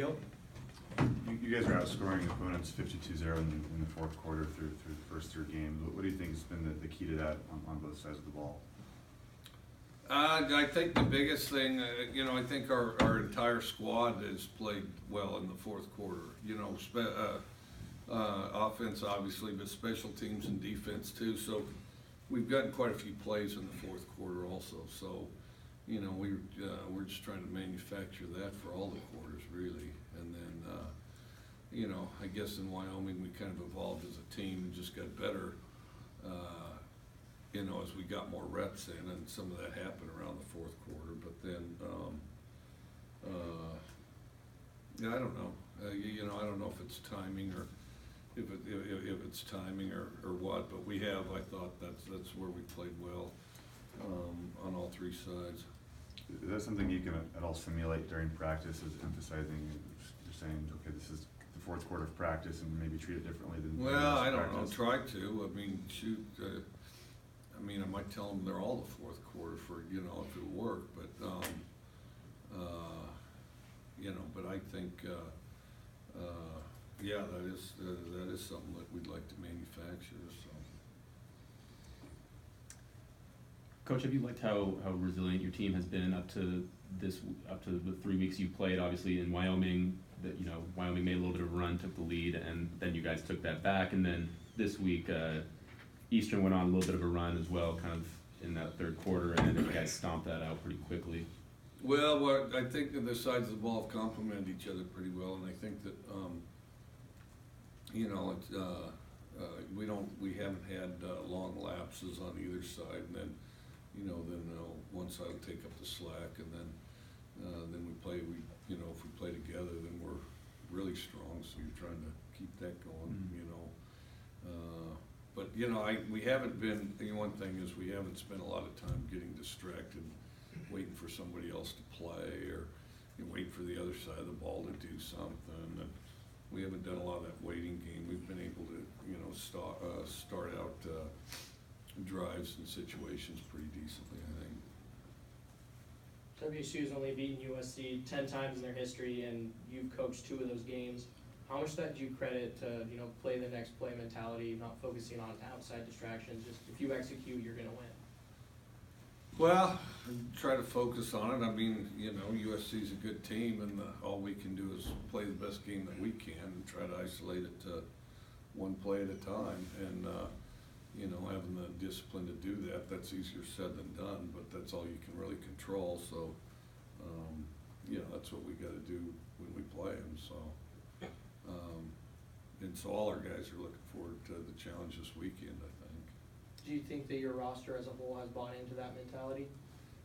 You guys are outscoring opponents 52-0 in the fourth quarter through the first three games. What do you think has been the key to that on both sides of the ball? I think the biggest thing, I think our entire squad has played well in the fourth quarter. Offense obviously, but special teams and defense too. So we've gotten quite a few plays in the fourth quarter also. So, we're just trying to manufacture that for all the quarters really. And then, I guess in Wyoming we kind of evolved as a team and just got better. As we got more reps in, and some of that happened around the fourth quarter. But then, I don't know. I don't know if it's timing or if it's timing or what. But I thought that's where we played well on all three sides. Is that something you can at all simulate during practice, is emphasizing, you're saying, okay, this is the fourth quarter of practice, and maybe treat it differently than Well, I don't practice? know. Try to. I mean, shoot. I might tell them they're all the fourth quarter for, if it'll work. But, but I think, that is something that we'd like to manufacture. So. Coach, have you liked how resilient your team has been up to the 3 weeks you played? Obviously in Wyoming, Wyoming made a little bit of a run, took the lead, and then you guys took that back. And then this week, Eastern went on a little bit of a run as well, kind of in that third quarter, and then you guys stomped that out pretty quickly. Well, I think that the sides of the ball have complemented each other pretty well, and I think that we haven't had long lapses on either side, and then one side will take up the slack, and then we play. If we play together, then we're really strong. So you're trying to keep that going, But we haven't been. One thing is we haven't spent a lot of time getting distracted, waiting for somebody else to play, or waiting for the other side of the ball to do something. And we haven't done a lot of that waiting game. We've been able to start out drives and situations pretty decently, I think. WSU's only beaten USC 10 times in their history, and you've coached 2 of those games. How much of that do you credit to, play the next play mentality, not focusing on outside distractions? Just if you execute, you're going to win. Well, try to focus on it. USC's a good team, and all we can do is play the best game that we can and try to isolate it to one play at a time. And, having the discipline to do that, that's easier said than done, but that's all you can really control. So, that's what we got to do when we play them. So, and so all our guys are looking forward to the challenge this weekend, I think. Do you think that your roster as a whole has bought into that mentality?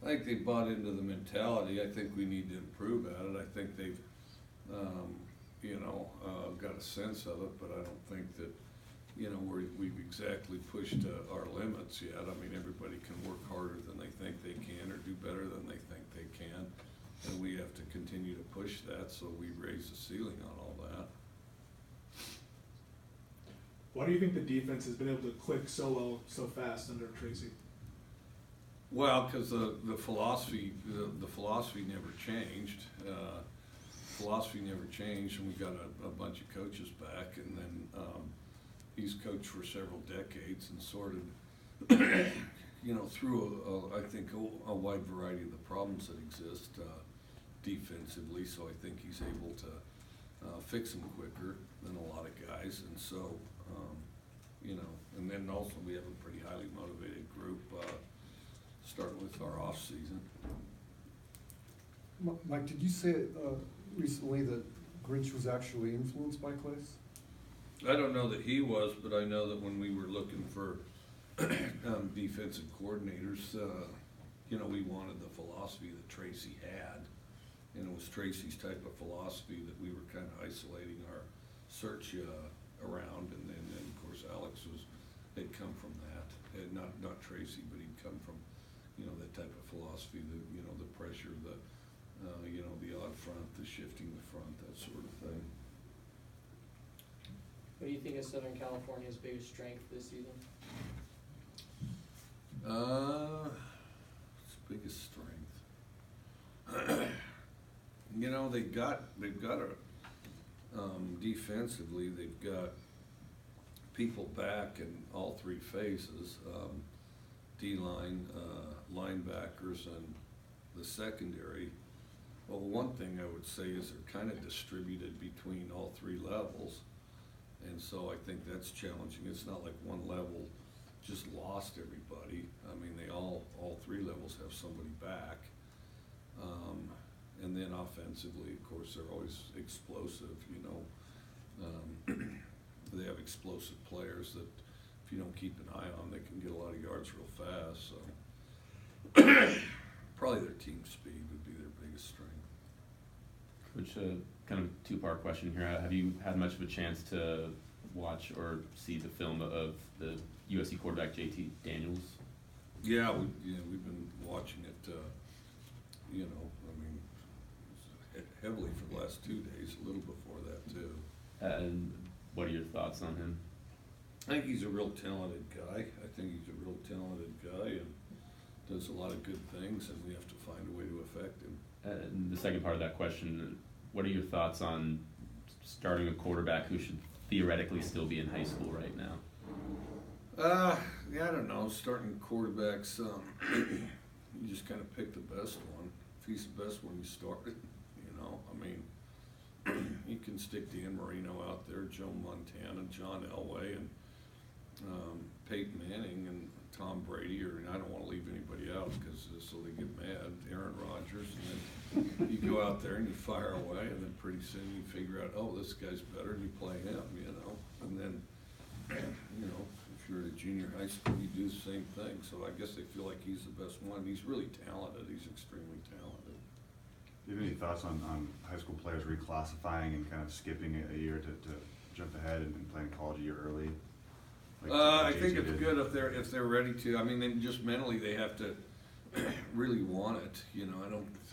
I think they bought into the mentality. I think we need to improve at it. I think they've, got a sense of it, but I don't think that, we've exactly pushed our limits yet. Everybody can work harder than they think they can, or do better than they think they can, and we have to continue to push that, so we raise the ceiling on all that. Why do you think the defense has been able to click so well, so fast under Tracy? Well, because the philosophy never changed. And we got a bunch of coaches back, and then he's coached for several decades and sorted, through I think a wide variety of the problems that exist defensively. So I think he's able to fix them quicker than a lot of guys, and so. And then also we have a pretty highly motivated group, starting with our off season. Mike, did you say recently that Grinch was actually influenced by Clace? I don't know that he was, but I know that when we were looking for defensive coordinators, we wanted the philosophy that Tracy had, and it was Tracy's type of philosophy that we were kind of isolating our search around, and then of course Alex had come from that, and not Tracy, but he'd come from that type of philosophy, the pressure, the odd front, the shifting the front, that sort of thing. What do you think is Southern California's biggest strength this season? Its biggest strength. They've got Defensively, they've got people back in all three phases, D-line, linebackers, and the secondary. Well, one thing I would say is they're kind of distributed between all three levels, and so I think that's challenging. It's not like one level just lost everybody. I mean, all three levels have somebody back. And then offensively, of course, they're always explosive, you know. They have explosive players that if you don't keep an eye on, they can get a lot of yards real fast, so. Probably their team speed would be their biggest strength. Coach, kind of two-part question here. Have you had much of a chance to watch or see the film of the USC quarterback JT Daniels? Yeah, we've been watching it, you know, I mean, heavily for the last 2 days, a little before that too. And what are your thoughts on him? I think he's a real talented guy. And does a lot of good things, and we have to find a way to affect him. And the second part of that question, what are your thoughts on starting a quarterback who should theoretically still be in high school right now? Yeah, I don't know. Starting quarterbacks, you just kind of pick the best one. If he's the best one, you start it. You know, I mean, you can stick Dan Marino out there, Joe Montana, John Elway, and Peyton Manning and Tom Brady, or I don't want to leave anybody out because so they get mad. Aaron Rodgers, and then you go out there and you fire away, and then pretty soon you figure out, oh, this guy's better, and you play him, you know. And then, you know, if you're at a junior high school, you do the same thing. So I guess they feel like he's the best one. He's really talented. He's extremely talented. Do you have any thoughts on high school players reclassifying and kind of skipping a year to jump ahead and playing college a year early? I think it's good if they're ready to. I mean, then just mentally they have to really want it. You know, I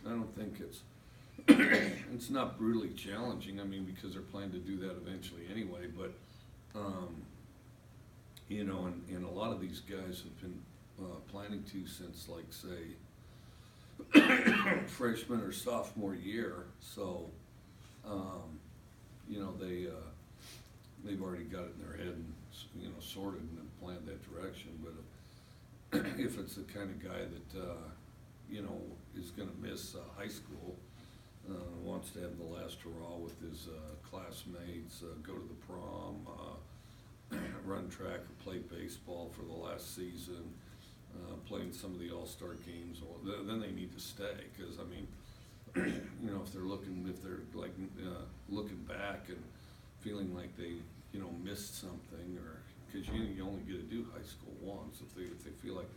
don't think it's not brutally challenging. I mean, because they're planning to do that eventually anyway. But you know, and a lot of these guys have been planning to since, like, say, freshman or sophomore year. So you know, they've already got it in their head and, you know, sorted and planned that direction. But if it's the kind of guy that you know, is going to miss high school, wants to have the last hurrah with his classmates, go to the prom, run track or play baseball for the last season, playing some of the all-star games, then they need to stay. Because I mean, you know, if they're like looking back and feeling like they, you know, missed something, or because you only get to do high school once. If they feel like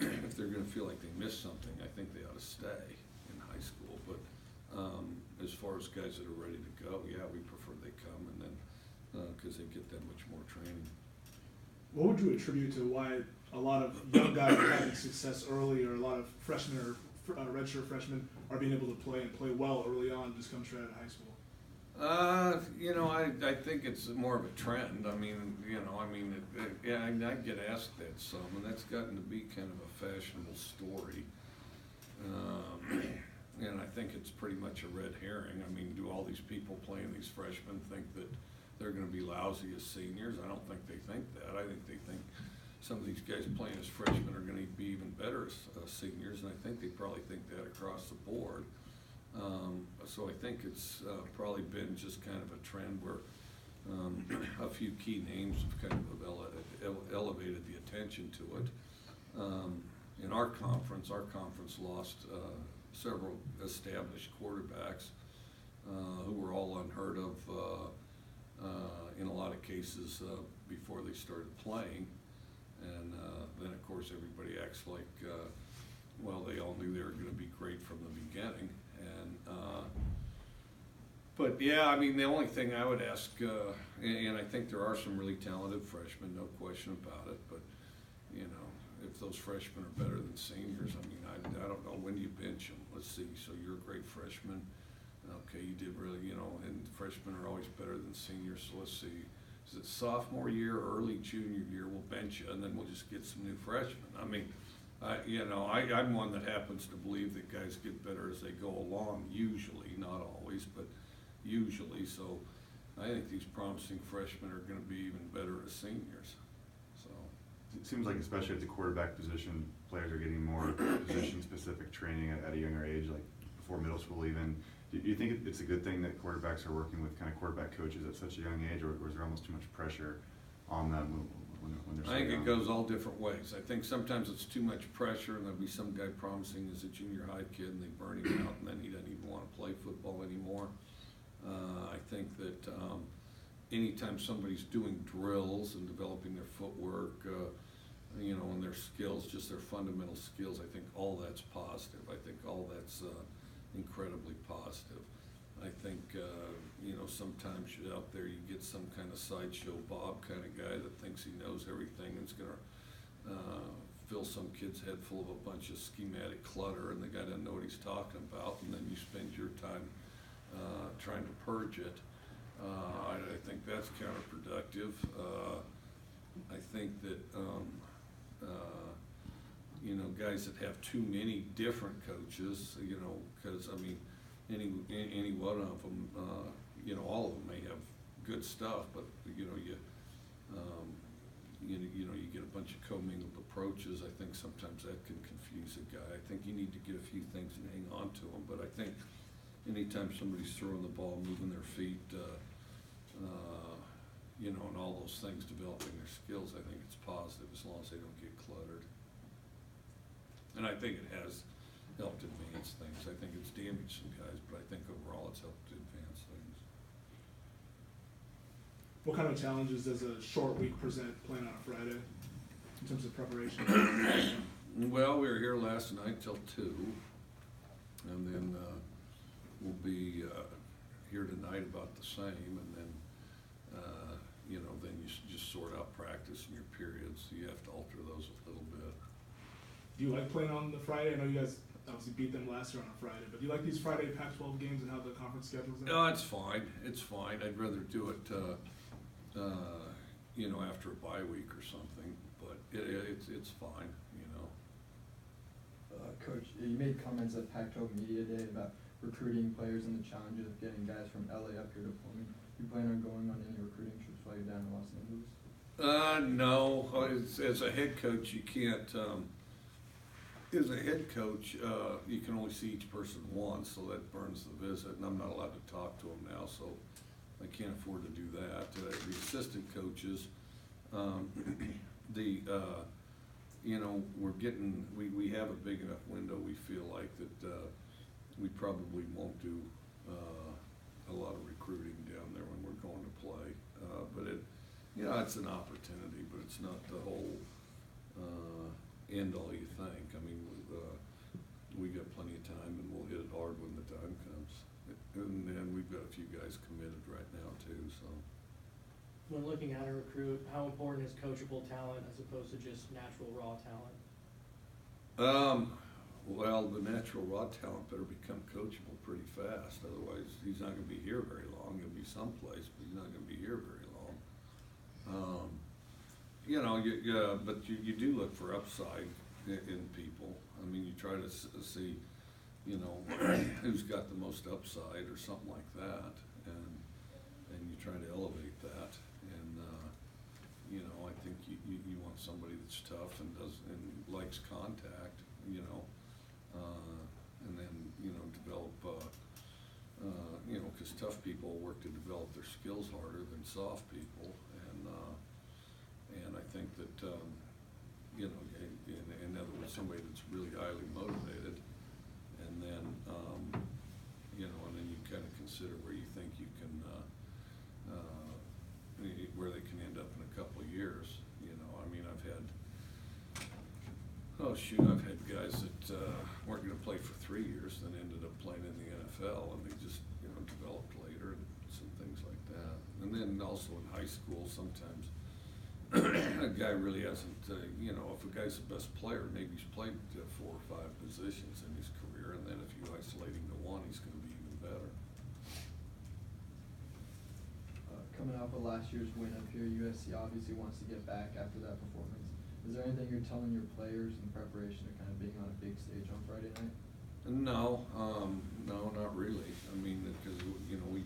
if they're going to feel like they missed something, I think they ought to stay in high school. But as far as guys that are ready to go, yeah, we prefer they come, and then because they get that much more training. What would you attribute to why a lot of young guys are having success early, or a lot of freshmen or redshirt freshmen are being able to play and play well early on, just come straight out of high school? You know, I think it's more of a trend. I mean, you know, yeah, I get asked that some, and that's gotten to be kind of a fashionable story. And I think it's pretty much a red herring. I mean, do all these people playing these freshmen think that they're going to be lousy as seniors? I don't think they think that. I think they think some of these guys playing as freshmen are going to be even better as seniors, and I think they probably think that across the board. So I think it's probably been just kind of a trend where a few key names have kind of elevated the attention to it. In our conference lost several established quarterbacks who were all unheard of in a lot of cases before they started playing. And then, of course, everybody acts like, well, they all knew they were going to be great from the beginning. But yeah, I mean, the only thing I would ask, and I think there are some really talented freshmen, no question about it, but, you know, if those freshmen are better than seniors, I mean, I don't know, when do you bench them? Let's see, so you're a great freshman, okay, you did really, you know, and freshmen are always better than seniors, so let's see, is it sophomore year or early junior year, we'll bench you, and then we'll just get some new freshmen. I mean, you know, I'm one that happens to believe that guys get better as they go along, usually, not always, but usually, so I think these promising freshmen are gonna be even better as seniors, so. It seems like especially at the quarterback position, players are getting more position-specific training at a younger age, like before middle school even. Do you think it's a good thing that quarterbacks are working with kind of quarterback coaches at such a young age, or is there almost too much pressure on them when they're so I think young? it goes all different ways. I think sometimes it's too much pressure, and there'll be some guy promising as a junior high kid, and they burn him out, and then he doesn't even wanna play football anymore. I think that, anytime somebody's doing drills and developing their footwork, you know, and their skills, just their fundamental skills, I think all that's positive. I think all that's, incredibly positive. I think, you know, sometimes out there you get some kind of sideshow Bob kind of guy that thinks he knows everything and's gonna fill some kid's head full of a bunch of schematic clutter, and the guy doesn't know what he's talking about, and then you spend your time trying to purge it. I think that's counterproductive. I think that, you know, guys that have too many different coaches, you know, because, I mean, any one of them, you know, all of them may have good stuff, but, you know, you get a bunch of commingled approaches. I think sometimes that can confuse a guy. I think you need to get a few things and hang on to them, but I think anytime somebody's throwing the ball, moving their feet, you know, and all those things, developing their skills, I think it's positive as long as they don't get cluttered. And I think it has helped advance things. I think it's damaged some guys, but I think overall it's helped to advance things. What kind of challenges does a short week present playing on a Friday in terms of preparation? Well, we were here last night till 2, and then we'll be here tonight about the same, and then you know, then you just sort out practice in your periods, so you have to alter those a little bit. Do you like playing on the Friday? I know you guys obviously beat them last year on a Friday, but do you like these Friday Pac-12 games and how the conference schedules are? No, it's fine. It's fine. I'd rather do it, you know, after a bye week or something, but it's fine, you know. Coach, you made comments at Pac-12 Media Day about recruiting players and the challenges of getting guys from LA up here to Pullman. You plan on going on any recruiting trips while you're down in Los Angeles? No. As a head coach, you can't. As a head coach, you can only see each person once, so that burns the visit, and I'm not allowed to talk to them now, so I can't afford to do that. The assistant coaches, you know, we have a big enough window. We feel like that we probably won't do a lot of recruiting down there when we're going to play, but you know, it's an opportunity, but it's not the whole end all you think. I mean, we got plenty of time, and we'll hit it hard when the time comes. And we've got a few guys committed right now too, so. When looking at a recruit, how important is coachable talent as opposed to just natural raw talent? Well, the natural raw talent better become coachable pretty fast, otherwise he's not gonna be here very long. He'll be someplace, but he's not gonna be here very long. You know, but you do look for upside in people. I mean, you try to see, you know, who's got the most upside or something like that, and you try to elevate that. And you know, I think you want somebody that's tough and likes contact, you know, and then, you know, develop, you know, because tough people work to develop their skills harder than soft people, and I think that, you know, in other words, somebody that's really highly motivated, and then, you know, and then you kind of consider where you think you can, where they can end up in a couple of years, you know. I mean, I've had guys that weren't gonna play for 3 years, then ended up playing in the NFL, and they just, you know, developed later and some things like that. And then also in high school, sometimes a guy really hasn't, you know, if a guy's the best player, maybe he's played 4 or 5 positions in his career, and then if you isolate him to one, he's gonna be even better. Coming off of last year's win up here, USC obviously wants to get back after that performance. Is there anything you're telling your players in preparation to kind of being on a big stage on Friday night? No, no, not really. I mean, because, you know,